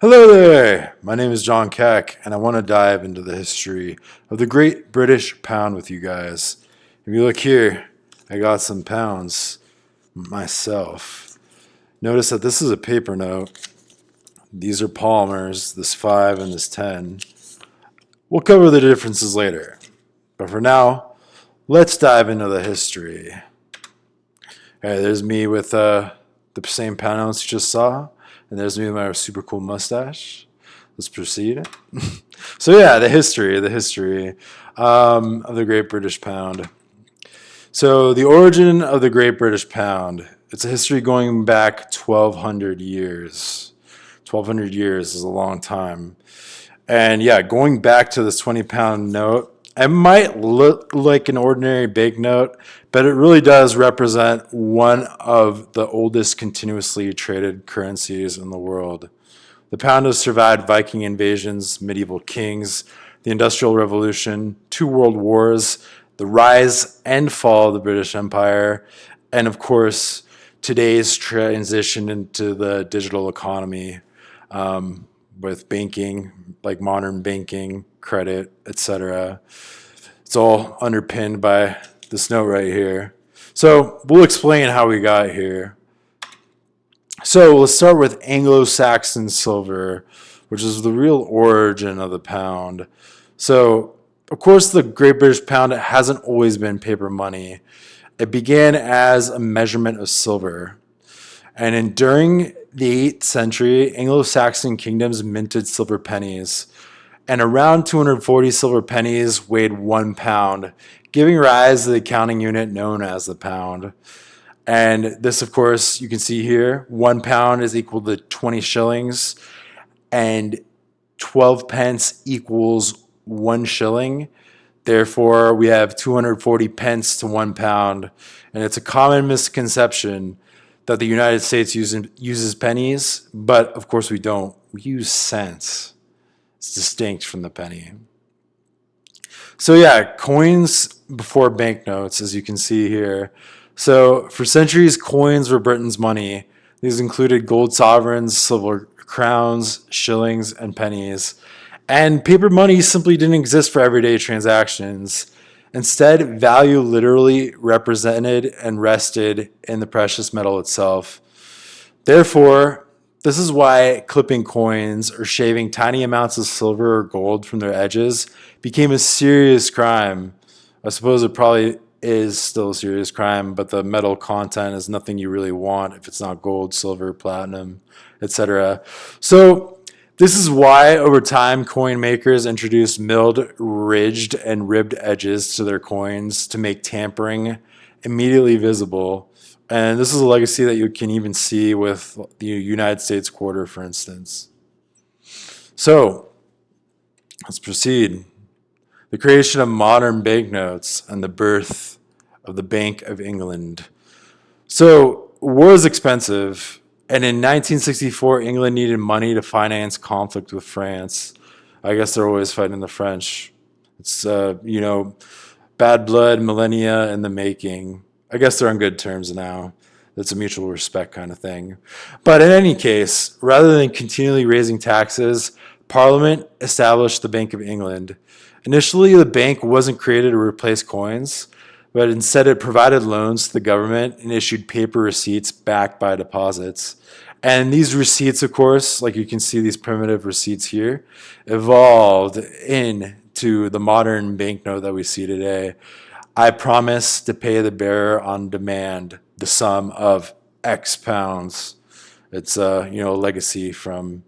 Hello there! My name is John Keck, and I want to dive into the history of the Great British Pound with you guys. If you look here, I got some pounds myself. Notice that this is a paper note. These are Palmers, this 5 and this 10. We'll cover the differences later. But for now, let's dive into the history. Alright, there's me with the same pound notes you just saw. And there's me with my super cool mustache. Let's proceed. So yeah, the history of the Great British Pound. So the origin of the Great British Pound. It's a history going back 1,200 years. 1,200 years is a long time. And yeah, going back to this 20-pound note, it might look like an ordinary banknote, but it really does represent one of the oldest continuously traded currencies in the world. The pound has survived Viking invasions, medieval kings, the Industrial Revolution, 2 world wars, the rise and fall of the British Empire, and of course, today's transition into the digital economy with banking, like modern banking, credit, etc. It's all underpinned by this note right here. So we'll explain how we got here. So let's start with Anglo-Saxon silver, which is the real origin of the pound. So, of course, the Great British Pound hasn't always been paper money. It began as a measurement of silver. And during the 8th century, Anglo-Saxon kingdoms minted silver pennies. And around 240 silver pennies weighed 1 pound, giving rise to the counting unit known as the pound. And this, of course, you can see here, 1 pound is equal to 20 shillings, and 12 pence equals 1 shilling. Therefore, we have 240 pence to 1 pound. And it's a common misconception that the United States uses pennies, but of course we don't. We use cents. It's distinct from the penny. So yeah, coins before banknotes, as you can see here. So for centuries, coins were Britain's money. These included gold sovereigns, silver crowns, shillings, and pennies. And paper money simply didn't exist for everyday transactions. Instead, value literally represented and rested in the precious metal itself. Therefore, this is why clipping coins or shaving tiny amounts of silver or gold from their edges became a serious crime. I suppose it probably is still a serious crime, but the metal content is nothing you really want if it's not gold, silver, platinum, etc. So this is why over time coin makers introduced milled, ridged, and ribbed edges to their coins to make tampering immediately visible. And this is a legacy that you can even see with the United States quarter, for instance. So let's proceed. The creation of modern banknotes and the birth of the Bank of England. So war is expensive, and in 1964, England needed money to finance conflict with France. I guess they're always fighting the French. It's, bad blood, millennia in the making. I guess they're on good terms now. It's a mutual respect kind of thing. But in any case, rather than continually raising taxes, Parliament established the Bank of England. Initially, the bank wasn't created to replace coins, but instead it provided loans to the government and issued paper receipts backed by deposits. And these receipts, of course, like you can see these primitive receipts here, evolved into the modern banknote that we see today. I promise to pay the bearer on demand the sum of X pounds. It's a legacy from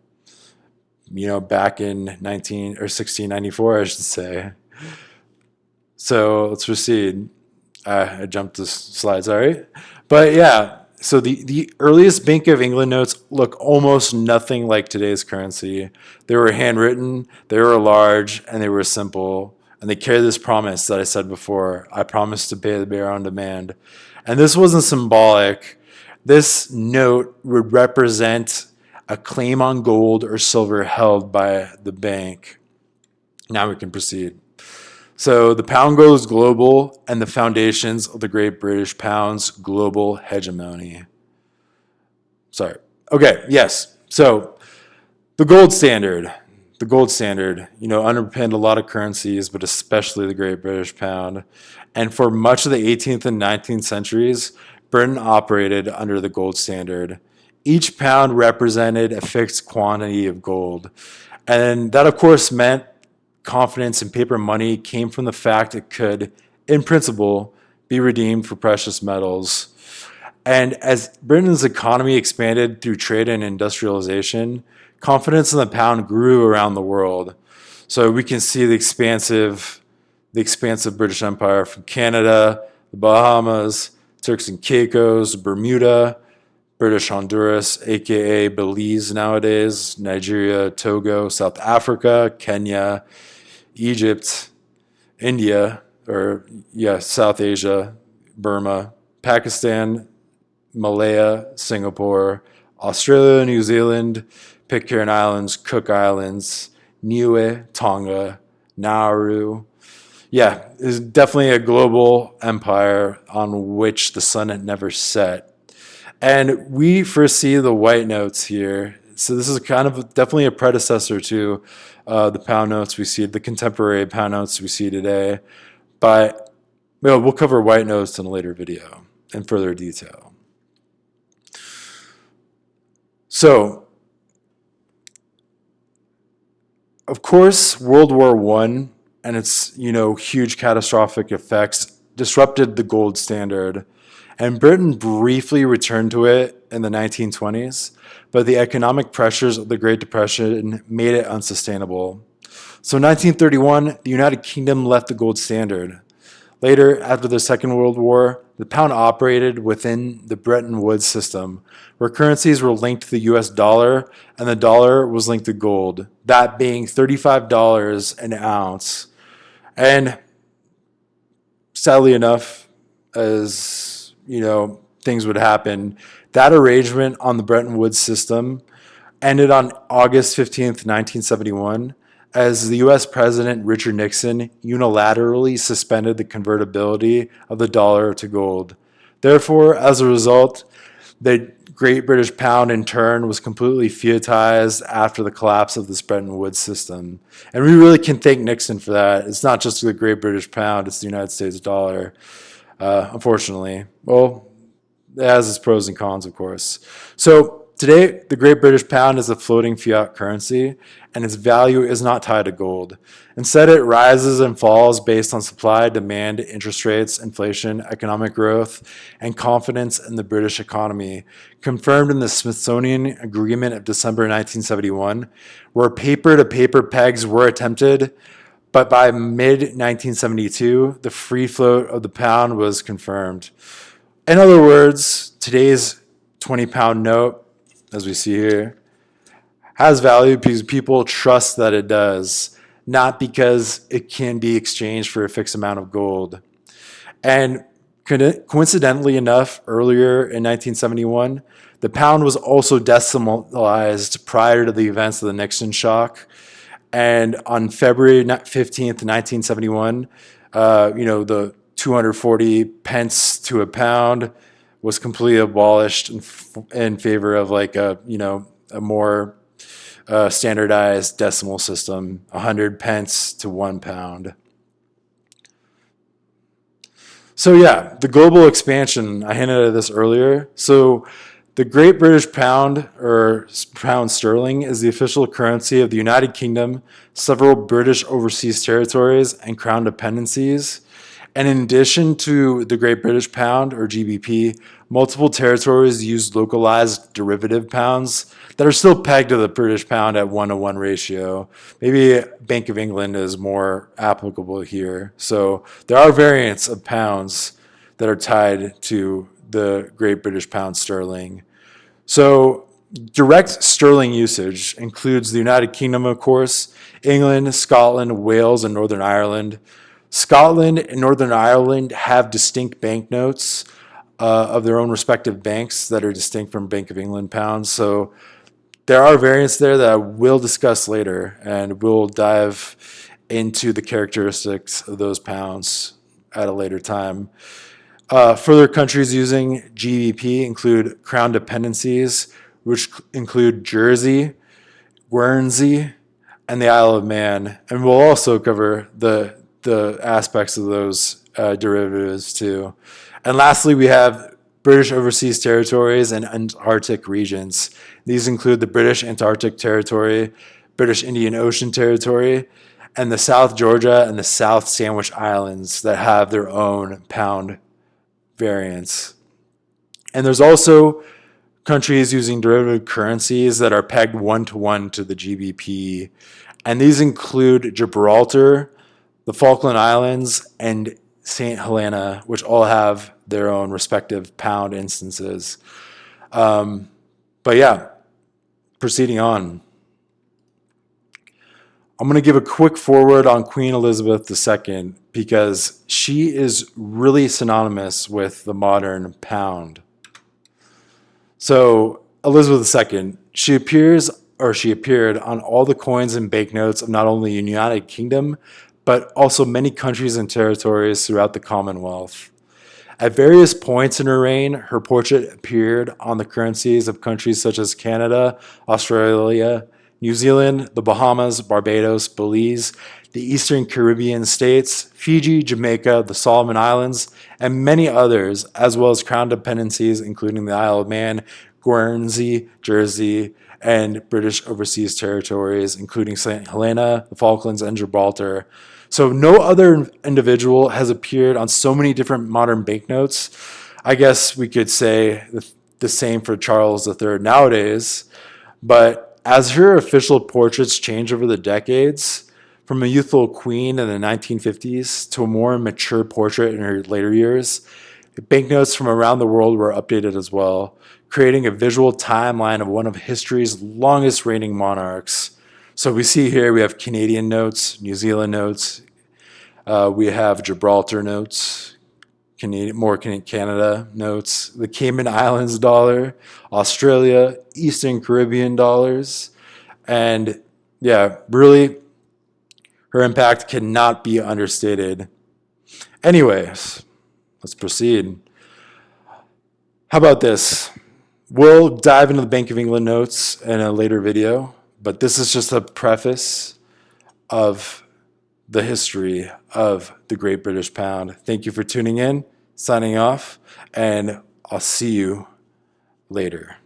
back in 1694, I should say. So let's proceed. I jumped the slide, sorry. But yeah, so the earliest Bank of England notes look almost nothing like today's currency. They were handwritten, they were large, and they were simple. And they carry this promise that I said before. I promise to pay the bearer on demand. And this wasn't symbolic. This note would represent a claim on gold or silver held by the bank. Now we can proceed. So the pound goes global and the foundations of the Great British Pound's global hegemony. Sorry. Okay, yes. So The gold standard. The gold standard, underpinned a lot of currencies, but especially the Great British Pound. And for much of the 18th and 19th centuries, Britain operated under the gold standard. Each pound represented a fixed quantity of gold. And that, of course, meant confidence in paper money came from the fact it could, in principle, be redeemed for precious metals. And as Britain's economy expanded through trade and industrialization, confidence in the pound grew around the world. So we can see the expansive British Empire from Canada, the Bahamas, Turks and Caicos, Bermuda, British Honduras, aka Belize nowadays, Nigeria, Togo, South Africa, Kenya, Egypt, India, South Asia, Burma, Pakistan, Malaya, Singapore, Australia, New Zealand, Pitcairn Islands, Cook Islands, Niue, Tonga, Nauru. Yeah, it's definitely a global empire on which the sun had never set. And we first see the white notes here. So this is kind of definitely a predecessor to the pound notes we see, the contemporary pound notes we see today. But we'll cover white notes in a later video in further detail. So, of course, World War I and its huge catastrophic effects disrupted the gold standard, and Britain briefly returned to it in the 1920s, but the economic pressures of the Great Depression made it unsustainable. So in 1931, the United Kingdom left the gold standard. Later, after the Second World War, the pound operated within the Bretton Woods system, where currencies were linked to the US dollar and the dollar was linked to gold, that being $35 an ounce. And sadly enough, as things would happen, that arrangement on the Bretton Woods system ended on August 15th, 1971, as the US President Richard Nixon unilaterally suspended the convertibility of the dollar to gold. Therefore, as a result, the Great British Pound in turn was completely fiatized after the collapse of this Bretton Woods system. And we really can thank Nixon for that. It's not just the Great British Pound, it's the United States dollar, unfortunately. Well, it has its pros and cons, of course. So today, the Great British Pound is a floating fiat currency, and its value is not tied to gold. Instead, it rises and falls based on supply, demand, interest rates, inflation, economic growth, and confidence in the British economy, confirmed in the Smithsonian Agreement of December 1971, where paper-to-paper pegs were attempted, but by mid-1972, the free float of the pound was confirmed. In other words, today's 20-pound note, as we see here, has value because people trust that it does, not because it can be exchanged for a fixed amount of gold. And coincidentally enough, earlier in 1971, the pound was also decimalized prior to the events of the Nixon shock. And on February 15th, 1971, the 240 pence to a pound was completely abolished in favor of a more standardized decimal system, 100 pence to 1 pound. So yeah, the global expansion, I hinted at this earlier. So the Great British Pound, or pound sterling, is the official currency of the United Kingdom, several British overseas territories, and crown dependencies. And in addition to the Great British Pound, or GBP, multiple territories use localized derivative pounds that are still pegged to the British Pound at 1-to-1 ratio. Maybe Bank of England is more applicable here. So there are variants of pounds that are tied to the Great British Pound sterling. So direct sterling usage includes the United Kingdom, of course, England, Scotland, Wales, and Northern Ireland. Scotland and Northern Ireland have distinct banknotes of their own respective banks that are distinct from Bank of England pounds. So there are variants there that I will discuss later, and we'll dive into the characteristics of those pounds at a later time. Further countries using GBP include crown dependencies, which include Jersey, Guernsey, and the Isle of Man, and we'll also cover the aspects of those derivatives too. And lastly, we have British Overseas Territories and Antarctic regions. These include the British Antarctic Territory, British Indian Ocean Territory, and the South Georgia and the South Sandwich Islands that have their own pound variants. And there's also countries using derivative currencies that are pegged 1-to-1 to the GBP. And these include Gibraltar, the Falkland Islands, and St. Helena, which all have their own respective pound instances. But yeah, proceeding on. I'm going to give a quick forward on Queen Elizabeth II because she is really synonymous with the modern pound. So Elizabeth II, she appeared on all the coins and banknotes of not only the United Kingdom, but also many countries and territories throughout the Commonwealth. At various points in her reign, her portrait appeared on the currencies of countries such as Canada, Australia, New Zealand, the Bahamas, Barbados, Belize, the Eastern Caribbean states, Fiji, Jamaica, the Solomon Islands, and many others, as well as crown dependencies including the Isle of Man, Guernsey, Jersey, and British Overseas Territories, including St. Helena, the Falklands, and Gibraltar. So no other individual has appeared on so many different modern banknotes. I guess we could say the same for Charles III nowadays, but as her official portraits change over the decades, from a youthful queen in the 1950s to a more mature portrait in her later years, banknotes from around the world were updated as well, creating a visual timeline of one of history's longest reigning monarchs. So we see here we have Canadian notes, New Zealand notes, we have Gibraltar notes, Canada notes, the Cayman Islands dollar, Australia, Eastern Caribbean dollars, and yeah, really, her impact cannot be understated. Anyways, let's proceed. How about this? We'll dive into the Bank of England notes in a later video, but this is just a preface of the history of the Great British Pound. Thank you for tuning in, signing off, and I'll see you later.